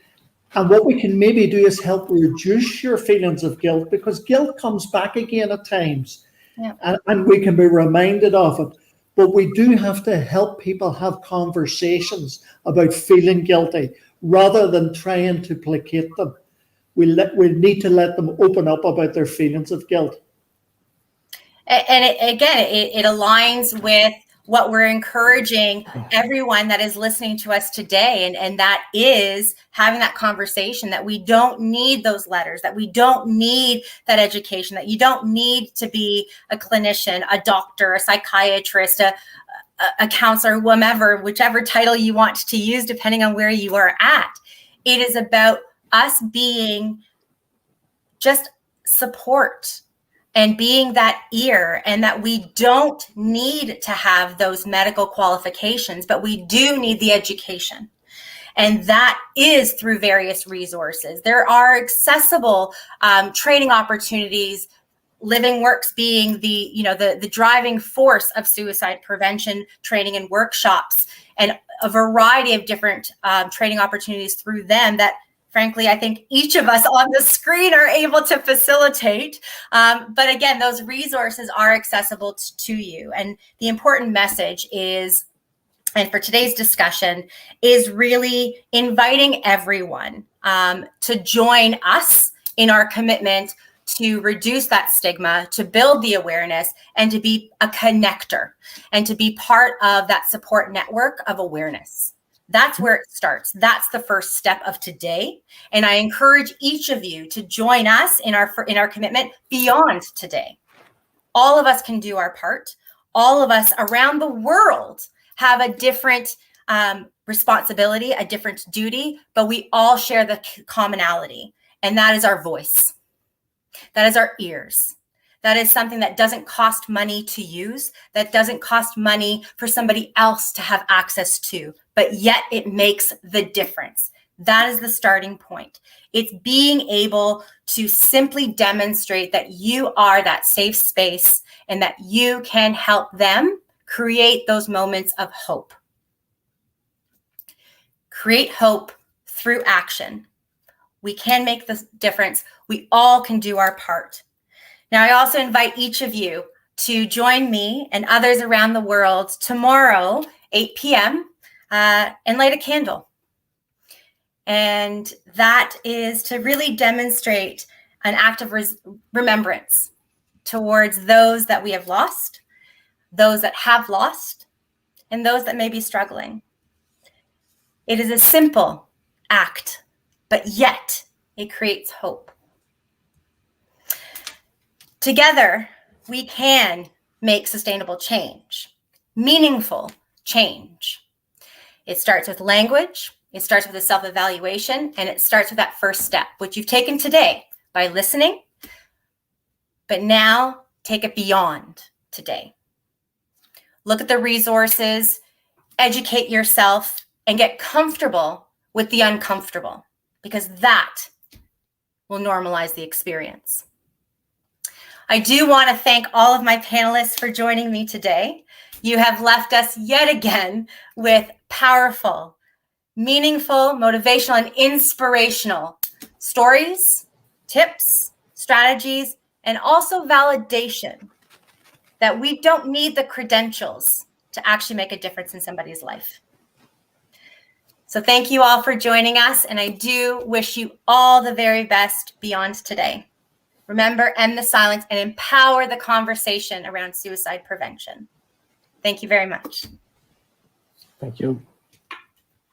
and what we can maybe do is help reduce your feelings of guilt, because guilt comes back again at times. Yeah. And we can be reminded of it. But we do have to help people have conversations about feeling guilty rather than trying to placate them. We need to let them open up about their feelings of guilt. And it aligns with what we're encouraging everyone that is listening to us today. And that is having that conversation, that we don't need those letters, that we don't need that education, that you don't need to be a clinician, a doctor, a psychiatrist, a counselor, whichever title you want to use, depending on where you are at. It is about us being just support and being that ear, and that we don't need to have those medical qualifications, but we do need the education. And that is through various resources. There are accessible training opportunities, Living Works being the driving force of suicide prevention training and workshops, and a variety of different training opportunities through them that, frankly, I think each of us on the screen are able to facilitate. But again, those resources are accessible to you. And the important message is, and for today's discussion, is really inviting everyone to join us in our commitment to reduce that stigma, to build the awareness, and to be a connector, and to be part of that support network of awareness. That's where it starts. That's the first step of today. And I encourage each of you to join us in our commitment beyond today. All of us can do our part. All of us around the world have a different responsibility, a different duty, but we all share the commonality. And that is our voice. That is our ears. That is something that doesn't cost money to use, that doesn't cost money for somebody else to have access to, but yet it makes the difference. That is the starting point. It's being able to simply demonstrate that you are that safe space and that you can help them create those moments of hope. Create hope through action. We can make the difference. We all can do our part. Now, I also invite each of you to join me and others around the world tomorrow, 8 p.m., and light a candle. And that is to really demonstrate an act of remembrance towards those that we have lost, those that have lost, and those that may be struggling. It is a simple act, but yet it creates hope. Together, we can make sustainable change, meaningful change. It starts with language, it starts with a self-evaluation, and it starts with that first step, which you've taken today by listening, but now take it beyond today. Look at the resources, educate yourself, and get comfortable with the uncomfortable, because that will normalize the experience. I do want to thank all of my panelists for joining me today. You have left us yet again with powerful, meaningful, motivational, and inspirational stories, tips, strategies, and also validation that we don't need the credentials to actually make a difference in somebody's life. So thank you all for joining us, and I do wish you all the very best beyond today. Remember, end the silence and empower the conversation around suicide prevention. Thank you very much. Thank you.